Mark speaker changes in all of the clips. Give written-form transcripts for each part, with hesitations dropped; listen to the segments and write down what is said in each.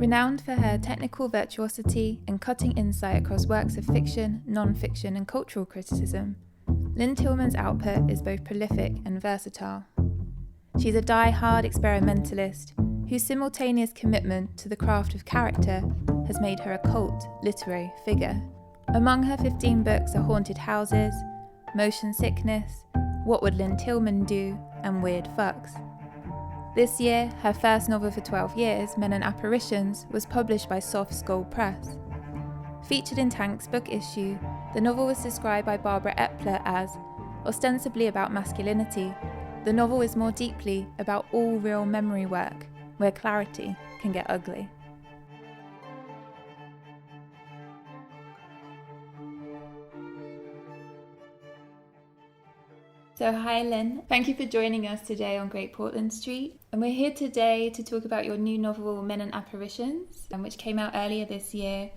Speaker 1: Renowned for her technical virtuosity and cutting insight across works of fiction, non-fiction and cultural criticism, Lynne Tillman's output is both prolific and versatile. She's a die-hard experimentalist whose simultaneous commitment to the craft of character has made her a cult literary figure. Among her 15 books are Haunted Houses, Motion Sickness, What Would Lynne Tillman Do, and Weird Fucks. This year, her first novel for 12 years, Men and Apparitions, was published by Soft Skull Press. Featured in Tank's book issue, the novel was described by Barbara Epler as ostensibly about masculinity. The novel is more deeply about all real memory work, where clarity can get ugly. So hi Lynne, thank you for joining us today on Great Portland Street. And we're here today to talk about your new novel, Men and Apparitions, which came out earlier this year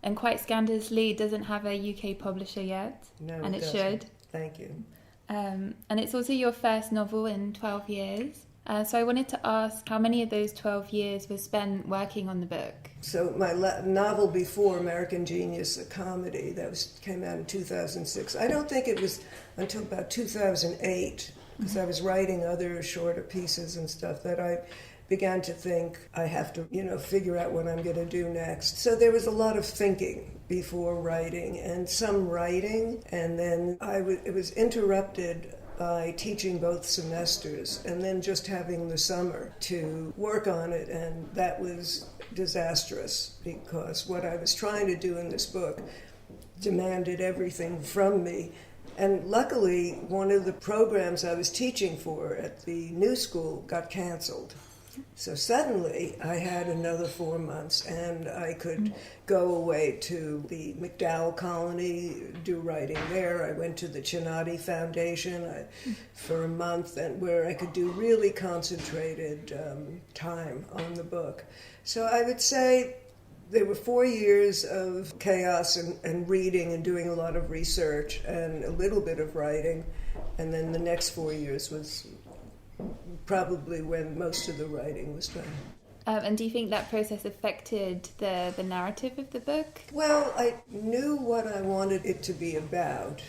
Speaker 1: and quite scandalously doesn't have a UK publisher yet.
Speaker 2: No,
Speaker 1: and it
Speaker 2: doesn't.
Speaker 1: Should.
Speaker 2: Thank you.
Speaker 1: And it's also your first novel in 12 years. So I wanted to ask how many of those 12 years were spent working on the book?
Speaker 2: So my novel before, American Genius, a comedy, came out in 2006. I don't think it was until about 2008, because I was writing other shorter pieces and stuff, that I began to think I have to, figure out what I'm going to do next. So there was a lot of thinking before writing, and some writing, and then it was interrupted by teaching both semesters and then just having the summer to work on it, and that was disastrous because what I was trying to do in this book demanded everything from me. And luckily, one of the programs I was teaching for at the new school got canceled. So suddenly I had another 4 months and I could go away to the MacDowell Colony, do writing there. I went to the Chinati Foundation for a month, and where I could do really concentrated time on the book. So I would say there were 4 years of chaos and reading and doing a lot of research and a little bit of writing, and then the next 4 years was probably when most of the writing was done.
Speaker 1: And do you think that process affected the narrative of the book?
Speaker 2: Well, I knew what I wanted it to be about,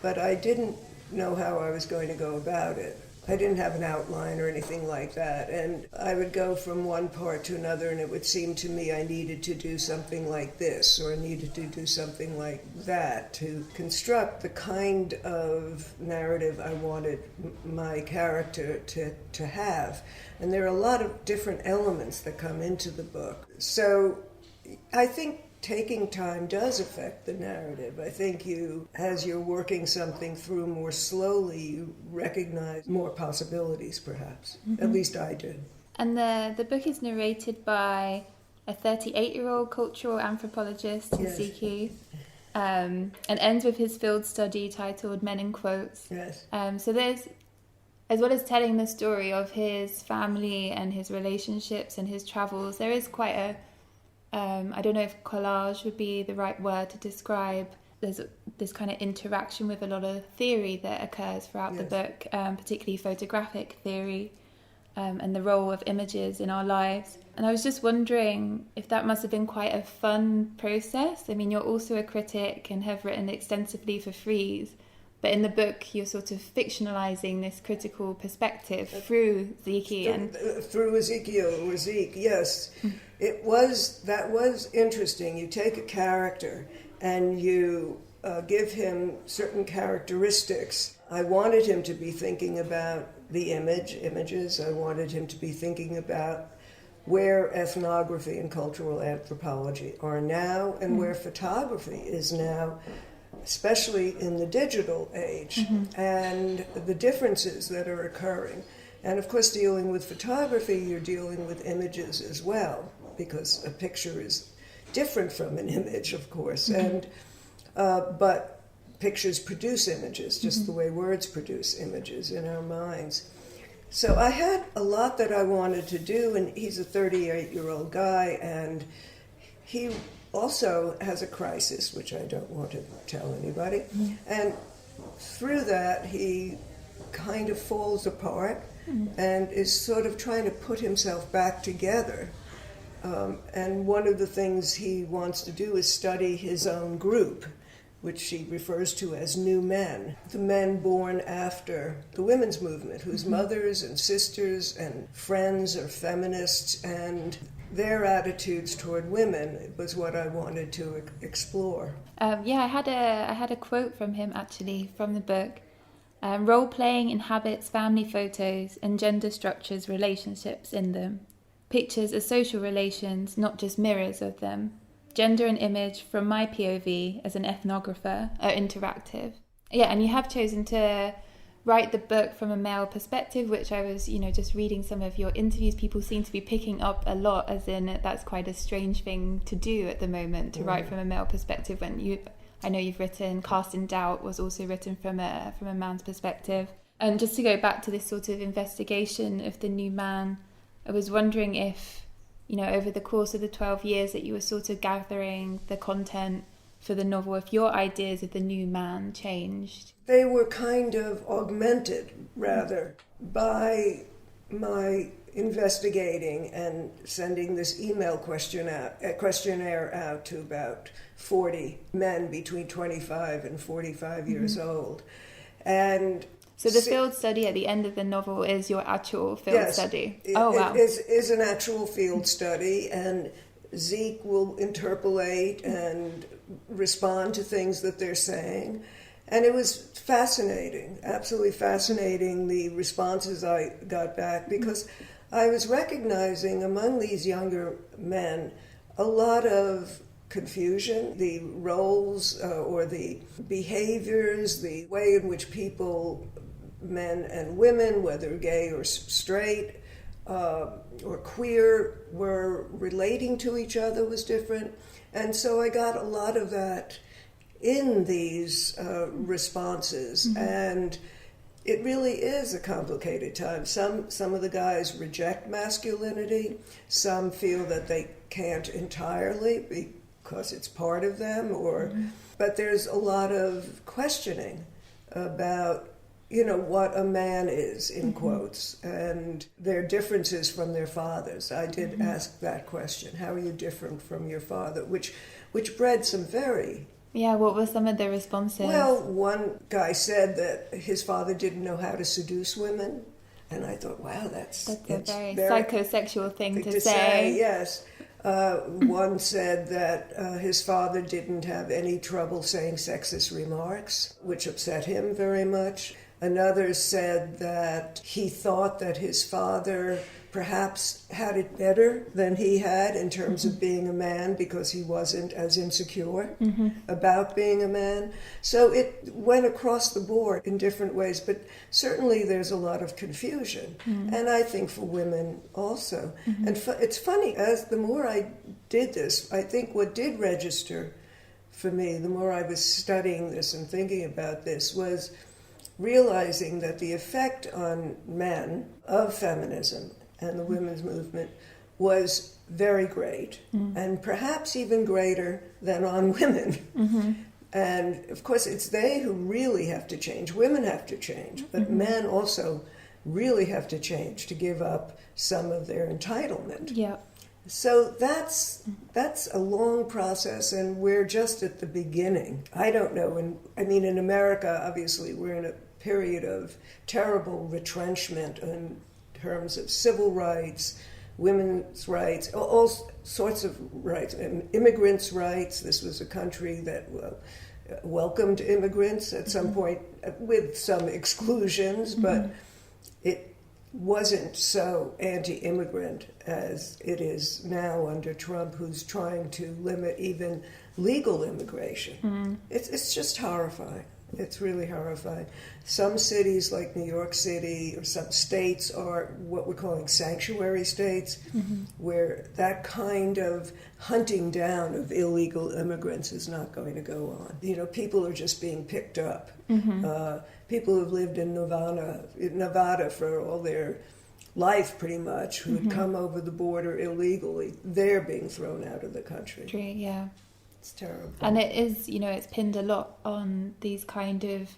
Speaker 2: but I didn't know how I was going to go about it. I didn't have an outline or anything like that, and I would go from one part to another, and it would seem to me I needed to do something like this, or I needed to do something like that to construct the kind of narrative I wanted my character to have. And there are a lot of different elements that come into the book. So I think taking time does affect the narrative. I think as you're working something through more slowly, you recognize more possibilities, perhaps. Mm-hmm. At least I did.
Speaker 1: And the book is narrated by a 38-year-old cultural anthropologist in
Speaker 2: Yes.
Speaker 1: CQ, and ends with his field study titled Men in Quotes.
Speaker 2: Yes.
Speaker 1: So there's, as well as telling the story of his family and his relationships and his travels, there is quite a I don't know if collage would be the right word to describe. There's this kind of interaction with a lot of theory that occurs throughout
Speaker 2: Yes.
Speaker 1: the book, particularly photographic theory, and the role of images in our lives. And I was just wondering if that must have been quite a fun process. I mean, you're also a critic and have written extensively for Frieze, but in the book you're sort of fictionalizing this critical perspective through Zeke.
Speaker 2: Through Ezekiel or Zeke, yes. That was interesting. You take a character and you give him certain characteristics. I wanted him to be thinking about the images. I wanted him to be thinking about where ethnography and cultural anthropology are now and where photography is now, especially in the digital age, and the differences that are occurring. And of course, dealing with photography, you're dealing with images as well, because a picture is different from an image, of course. And but pictures produce images, just the way words produce images in our minds. So I had a lot that I wanted to do, and he's a 38-year-old guy, and he also has a crisis, which I don't want to tell anybody. And through that, he kind of falls apart and is sort of trying to put himself back together And one of the things he wants to do is study his own group, which he refers to as new men, the men born after the women's movement, whose mothers and sisters and friends are feminists, and their attitudes toward women was what I wanted to explore.
Speaker 1: I had a quote from him, actually, from the book. Role-playing inhabits family photos and gender structures relationships in them. Pictures are social relations, not just mirrors of them. Gender and image, from my POV as an ethnographer, are interactive. Yeah, and you have chosen to write the book from a male perspective, which I was, just reading some of your interviews. People seem to be picking up a lot, as in that's quite a strange thing to do at the moment, to write from a male perspective. When I know you've written Cast in Doubt was also written from a man's perspective. And just to go back to this sort of investigation of the new man, I was wondering if, over the course of the 12 years that you were sort of gathering the content for the novel, if your ideas of the new man changed.
Speaker 2: They were kind of augmented, rather, by my investigating and sending this email questionnaire out to about 40 men between 25 and 45 years old. And
Speaker 1: so the field study at the end of the novel is your actual field study? Wow.
Speaker 2: It is an actual field study, and Zeke will interpolate and respond to things that they're saying. And it was fascinating, absolutely fascinating, the responses I got back, because I was recognizing among these younger men a lot of confusion, the roles or the behaviors, the way in which people, men and women, whether gay or straight or queer, were relating to each other was different. And so I got a lot of that in these responses. And it really is a complicated time. Some of the guys reject masculinity. Some feel that they can't entirely because it's part of them. But there's a lot of questioning about what a man is, in quotes, and their differences from their fathers. I did ask that question. How are you different from your father? Which bred some very...
Speaker 1: Yeah, what were some of the responses?
Speaker 2: Well, one guy said that his father didn't know how to seduce women, and I thought, wow, that's
Speaker 1: a very psychosexual thing to say.
Speaker 2: Yes. One said that his father didn't have any trouble saying sexist remarks, which upset him very much. Another said that he thought that his father perhaps had it better than he had in terms of being a man because he wasn't as insecure about being a man. So it went across the board in different ways, but certainly there's a lot of confusion. And I think for women also. And it's funny, as the more I did this, I think what did register for me, the more I was studying this and thinking about this, was realizing that the effect on men of feminism and the women's movement was very great, and perhaps even greater than on women. And of course, it's they who really have to change. Women have to change, but men also really have to change to give up some of their entitlement.
Speaker 1: Yeah.
Speaker 2: So that's a long process, and we're just at the beginning. I don't know. In America, obviously, we're in a period of terrible retrenchment in terms of civil rights, women's rights, all sorts of rights, immigrants' rights. This was a country that welcomed immigrants at some point, with some exclusions, but it wasn't so anti-immigrant as it is now under Trump, who's trying to limit even legal immigration. It's just horrifying. It's really horrifying. Some cities like New York City or some states are what we're calling sanctuary states, where that kind of hunting down of illegal immigrants is not going to go on. People are just being picked up. People who've lived in Nevada for all their life pretty much, who had come over the border illegally, they're being thrown out of the country.
Speaker 1: True, yeah.
Speaker 2: It's terrible.
Speaker 1: And it is, it's pinned a lot on this kind of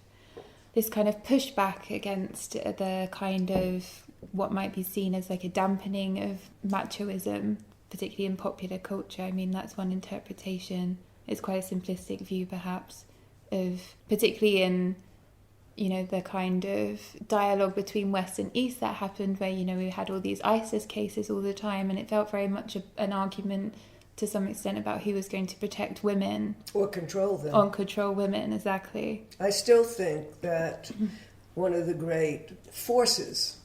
Speaker 1: pushback against the kind of what might be seen as like a dampening of machoism particularly in popular culture. I mean, that's one interpretation. It's quite a simplistic view, perhaps, of particularly in, you know, the kind of dialogue between West and East that happened, where, you know, we had all these ISIS cases all the time, and it felt very much an argument to some extent about who was going to protect women.
Speaker 2: Or control them.
Speaker 1: Or control women, exactly.
Speaker 2: I still think that one of the great forces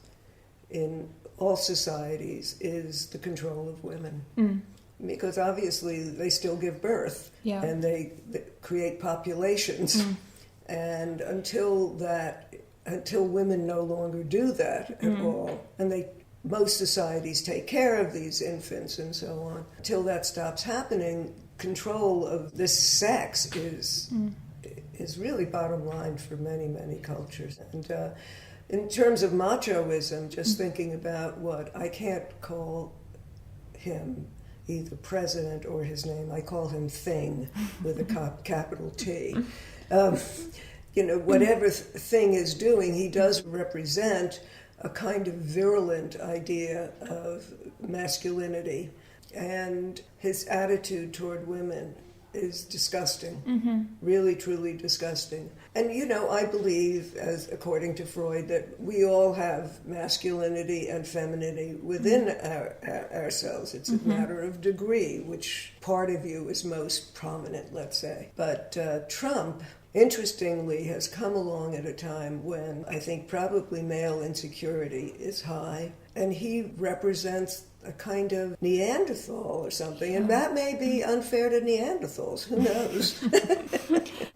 Speaker 2: in all societies is the control of women. Because obviously they still give birth, and they create populations. And until women no longer do that at all, and most societies take care of these infants and so on, until that stops happening, control of this sex is really bottom line for many, many cultures. And in terms of machoism, just thinking about what I can't call him either president or his name, I call him Thing with a capital T. You know, whatever Thing is doing, he does represent a kind of virulent idea of masculinity, and his attitude toward women is disgusting, really, truly disgusting. And, you know, I believe, as according to Freud, that we all have masculinity and femininity within ourselves. It's a matter of degree, which part of you is most prominent, let's say. But Trump, interestingly, has come along at a time when I think probably male insecurity is high, and he represents a kind of Neanderthal or something, and that may be unfair to Neanderthals, who knows?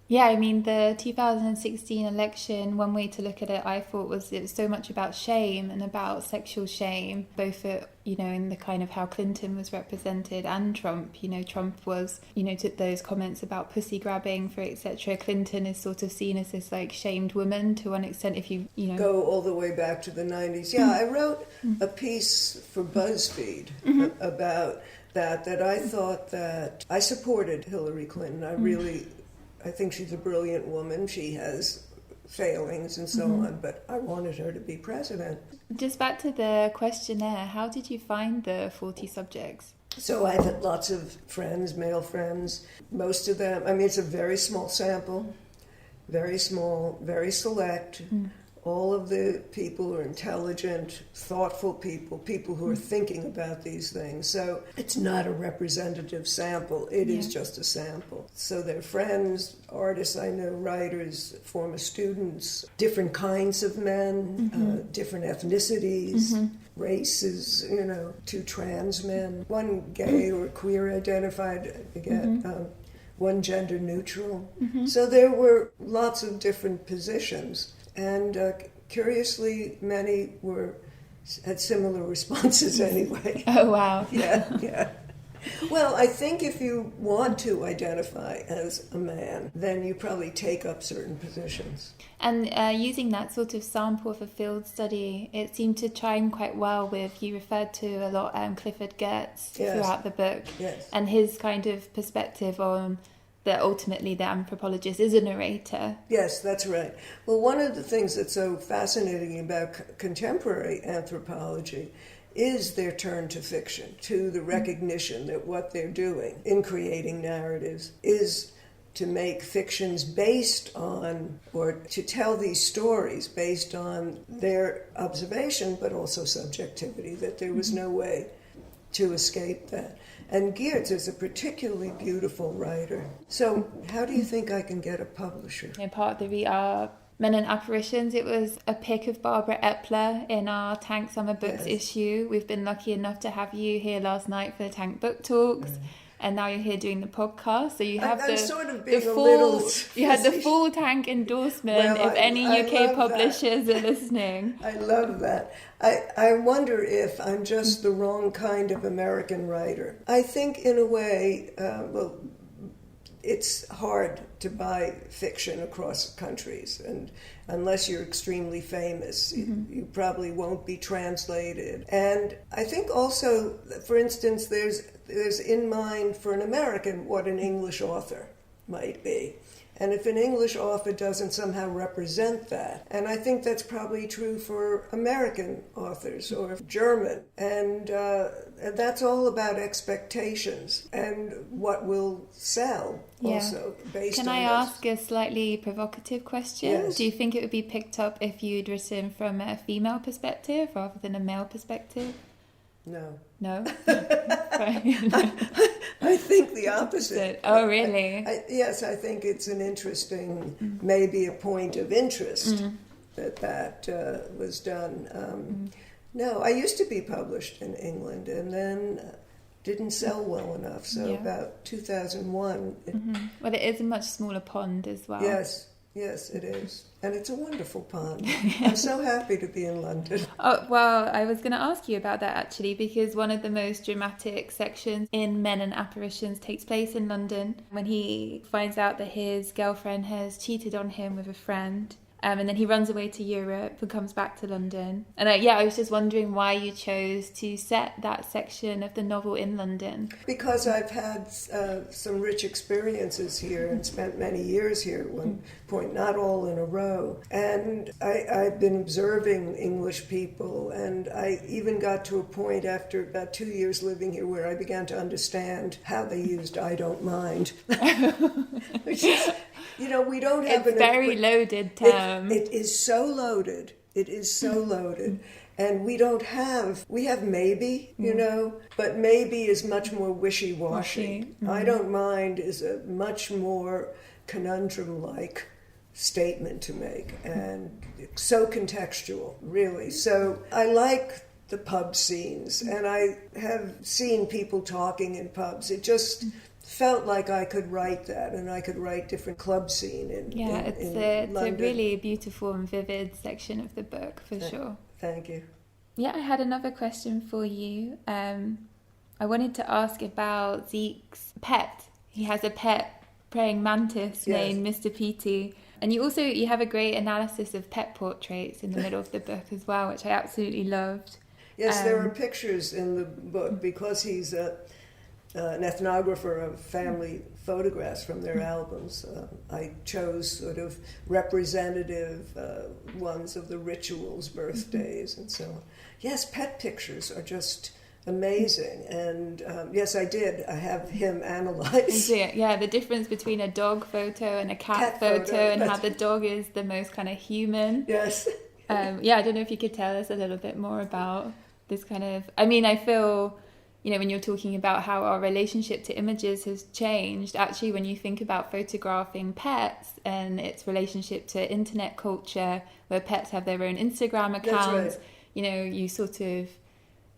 Speaker 1: Yeah, I mean, the 2016 election, one way to look at it, I thought, it was so much about shame and about sexual shame, both at, you know, in the kind of how Clinton was represented and Trump. You know, Trump was, you know, took those comments about pussy grabbing, for etc. Clinton is sort of seen as this, like, shamed woman to one extent, if you know...
Speaker 2: Go all the way back to the 90s. Yeah, I wrote a piece for BuzzFeed about that I thought that I supported Hillary Clinton. I think she's a brilliant woman. She has failings and so on, but I wanted her to be president.
Speaker 1: Just back to the questionnaire, how did you find the 40 subjects?
Speaker 2: So I've had lots of friends, male friends. Most of them, I mean, it's a very small sample, very small, very select. All of the people are intelligent, thoughtful people who are thinking about these things. So it's not a representative sample. It is just a sample. So they're friends, artists I know, writers, former students, different kinds of men, different ethnicities, races, you know, 2 trans men, 1 gay or queer identified, I forget, 1 gender neutral. So there were lots of different positions. And curiously, many had similar responses anyway.
Speaker 1: Oh, wow.
Speaker 2: Yeah. Well, I think if you want to identify as a man, then you probably take up certain positions.
Speaker 1: And using that sort of sample of a field study, it seemed to chime quite well with, you referred to a lot Clifford Geertz throughout the book, and his kind of perspective on that ultimately the anthropologist is a narrator.
Speaker 2: Yes, that's right. Well, one of the things that's so fascinating about contemporary anthropology is their turn to fiction, to the recognition that what they're doing in creating narratives is to make fictions based on, or to tell these stories based on their observation, but also subjectivity, that there was no way to escape that. And Geertz is a particularly beautiful writer. So how do you think I can get a publisher?
Speaker 1: And part of the Men and Apparitions, it was a pick of Barbara Epler in our Tank Summer Books issue. We've been lucky enough to have you here last night for the Tank Book Talks. And now you're here doing the podcast, so you have the full Tank endorsement. If any UK publishers are listening,
Speaker 2: I love that. I wonder if I'm just the wrong kind of American writer. I think, in a way, it's hard to buy fiction across countries, and unless you're extremely famous, you probably won't be translated. And I think also, for instance, there's in mind for an American what an English author might be. And if an English author doesn't somehow represent that, and I think that's probably true for American authors or German, and that's all about expectations and what will sell also based on
Speaker 1: Can I ask a slightly provocative question?
Speaker 2: Yes.
Speaker 1: Do you think it would be picked up if you'd written from a female perspective rather than a male perspective?
Speaker 2: No.
Speaker 1: No?
Speaker 2: I think the opposite.
Speaker 1: Oh, really?
Speaker 2: Yes, I think it's an interesting, maybe a point of interest that was done. No, I used to be published in England and then didn't sell well enough. So about 2001.
Speaker 1: Well, it is a much smaller pond as well.
Speaker 2: Yes, it is. And it's a wonderful pond. I'm so happy to be in London.
Speaker 1: Oh, well, I was going to ask you about that actually, because one of the most dramatic sections in Men and Apparitions takes place in London when he finds out that his girlfriend has cheated on him with a friend. And then he runs away to Europe and comes back to London. And I was just wondering why you chose to set that section of the novel in London.
Speaker 2: Because I've had some rich experiences here and spent many years here at one point, not all in a row. And I've been observing English people, and I even got to a point after about 2 years living here where I began to understand how they used "I don't mind." Which is, we don't have
Speaker 1: It's very loaded term.
Speaker 2: It is so loaded. It is so loaded. And we have maybe, but maybe is much more wishy-washy. I don't mind is a much more conundrum-like statement to make, and so contextual, really. So I like the pub scenes, and I have seen people talking in pubs. It just felt like I could write that, and I could write different club scene in
Speaker 1: it's
Speaker 2: London.
Speaker 1: a really beautiful and vivid section of the book, for sure.
Speaker 2: Thank you.
Speaker 1: Yeah, I had another question for you. I wanted to ask about Zeke's pet. He has a pet praying mantis named Mr. Petey. And you have a great analysis of pet portraits in the middle of the book as well, which I absolutely loved.
Speaker 2: Yes, there are pictures in the book because he's an ethnographer of family photographs from their albums. I chose sort of representative ones of the rituals, birthdays, and so on. Yes, pet pictures are just amazing. And yes, I did. I have him analyze.
Speaker 1: Yeah, the difference between a dog photo and a cat photo and how the dog is the most kind of human.
Speaker 2: Yes.
Speaker 1: I don't know if you could tell us a little bit more about this kind of... I feel... when you're talking about how our relationship to images has changed, actually, when you think about photographing pets and its relationship to internet culture, where pets have their own Instagram accounts,
Speaker 2: right.
Speaker 1: You sort of,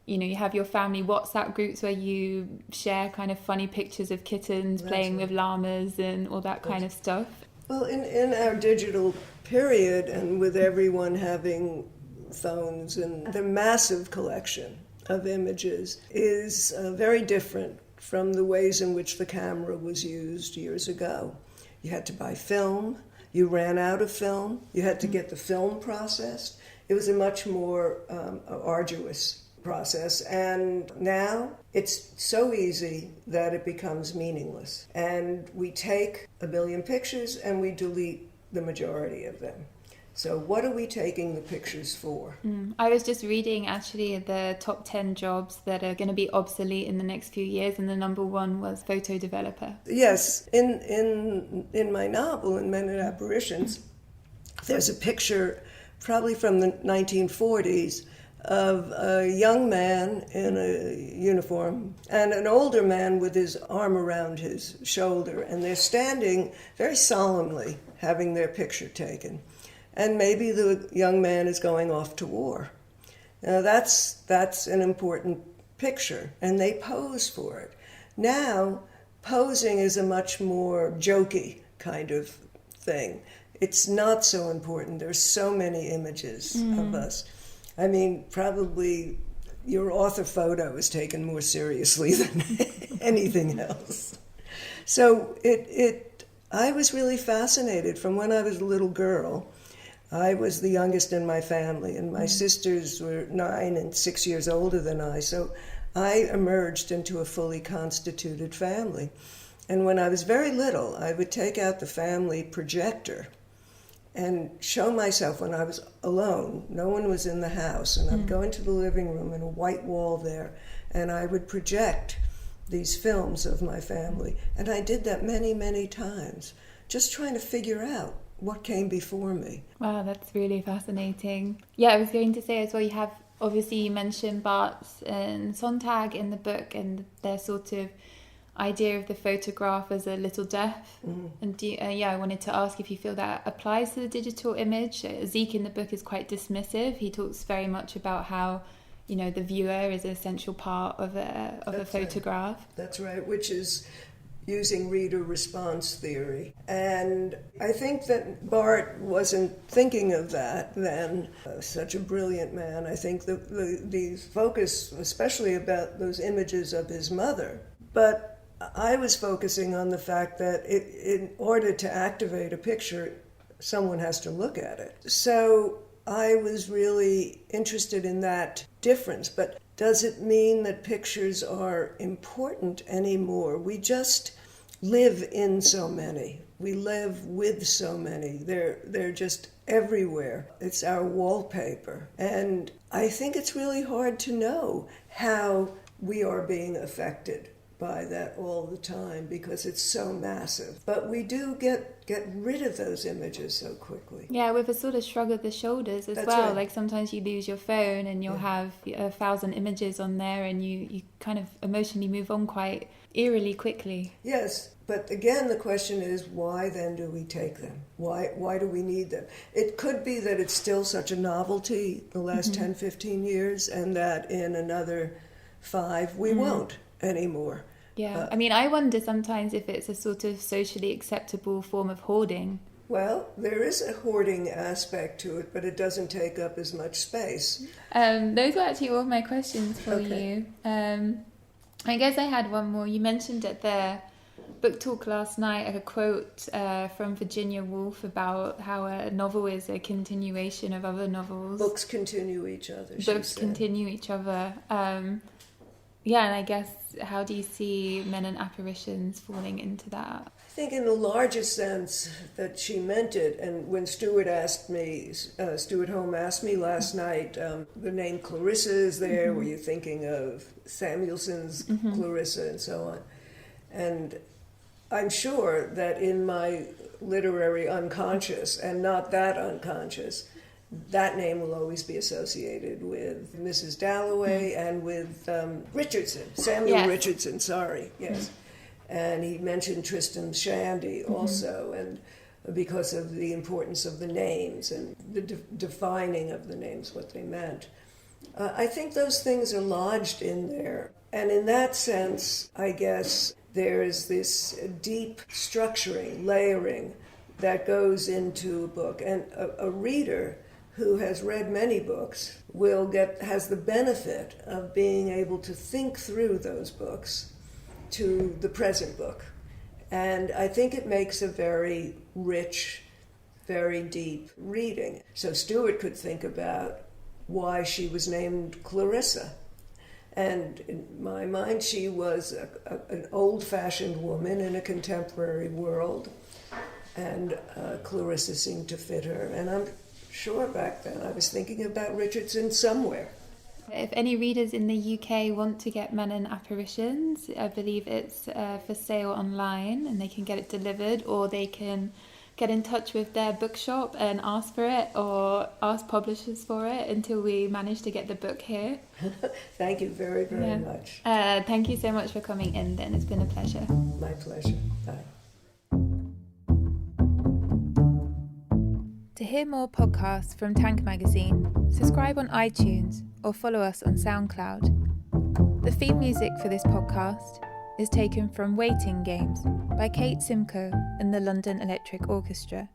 Speaker 1: you have your family WhatsApp groups where you share kind of funny pictures of kittens playing with llamas and all that kind of stuff.
Speaker 2: Well, in our digital period, and with everyone having phones and the massive collection of images is very different from the ways in which the camera was used years ago. You had to buy film, you ran out of film, you had to get the film processed. It was a much more arduous process, and now it's so easy that it becomes meaningless. And we take 1 billion pictures and we delete the majority of them. So what are we taking the pictures for?
Speaker 1: I was just reading actually the top 10 jobs that are going to be obsolete in the next few years, and the number one was photo developer.
Speaker 2: Yes, in my novel, in Men and Apparitions, there's a picture probably from the 1940s of a young man in a uniform and an older man with his arm around his shoulder, and they're standing very solemnly having their picture taken. And maybe the young man is going off to war. Now that's an important picture, and they pose for it. Now, posing is a much more jokey kind of thing. It's not so important. There's so many images of us. Probably your author photo is taken more seriously than anything else. So I was really fascinated from when I was a little girl. I was the youngest in my family, and my sisters were 9 and 6 years older than I, so I emerged into a fully constituted family. And when I was very little, I would take out the family projector and show myself when I was alone. No one was in the house. And I'd go into the living room and a white wall there, and I would project these films of my family. And I did that many, many times, just trying to figure out what came before me.
Speaker 1: Wow, that's really fascinating. Yeah, I was going to say as well, you mentioned Barthes and Sontag in the book and their sort of idea of the photograph as a little death. And I wanted to ask if you feel that applies to the digital image. Zeke in the book is quite dismissive. He talks very much about how, the viewer is an essential part of a photograph.
Speaker 2: Right. That's right, which is using reader response theory. And I think that Barthes wasn't thinking of that then. Such a brilliant man. I think the focus, especially about those images of his mother. But I was focusing on the fact that in order to activate a picture, someone has to look at it. So I was really interested in that difference. But does it mean that pictures are important anymore? We just live in so many. We live with so many. They're just everywhere. It's our wallpaper. And I think it's really hard to know how we are being affected by that all the time because it's so massive. But we do get rid of those images so quickly.
Speaker 1: Yeah, with a sort of shrug of the shoulders as
Speaker 2: That's
Speaker 1: well.
Speaker 2: right.
Speaker 1: Like sometimes you lose your phone and you'll have 1,000 images on there and you kind of emotionally move on quite eerily quickly.
Speaker 2: Yes, but again the question is, why then do we take them? Why do we need them? It could be that it's still such a novelty the last 10, 15 years and that in another 5 we won't anymore.
Speaker 1: Yeah, I wonder sometimes if it's a sort of socially acceptable form of hoarding.
Speaker 2: Well, there is a hoarding aspect to it, but it doesn't take up as much space.
Speaker 1: Those were actually all of my questions for you. I guess I had one more. You mentioned at the book talk last night a quote from Virginia Woolf about how a novel is a continuation of other novels.
Speaker 2: Books continue each other.
Speaker 1: Books continue each other. And I guess, how do you see Men and Apparitions falling into that?
Speaker 2: I think in the largest sense that she meant it, and when Stuart Home asked me last night, the name Clarissa is there, were you thinking of Samuelson's Clarissa and so on? And I'm sure that in my literary unconscious, and not that unconscious, that name will always be associated with Mrs. Dalloway and with Samuel Richardson, yes. And he mentioned Tristram Shandy also, and because of the importance of the names and the defining of the names, what they meant. I think those things are lodged in there. And in that sense, I guess, there's this deep structuring, layering that goes into a book. And a reader who has read many books has the benefit of being able to think through those books to the present book. And I think it makes a very rich, very deep reading. So Stuart could think about why she was named Clarissa. And in my mind, she was an old-fashioned woman in a contemporary world. And Clarissa seemed to fit her. And I'm sure back then I was thinking about Richardson somewhere.
Speaker 1: If any readers in the UK want to get Men and Apparitions, I believe it's for sale online and they can get it delivered, or they can get in touch with their bookshop and ask for it, or ask publishers for it until we manage to get the book here.
Speaker 2: Thank you very, very much.
Speaker 1: Thank you so much for coming in, then. It's been a pleasure.
Speaker 2: My pleasure. Bye.
Speaker 1: To hear more podcasts from Tank Magazine, subscribe on iTunes or follow us on SoundCloud. The theme music for this podcast is taken from Waiting Games by Kate Simcoe and the London Electric Orchestra.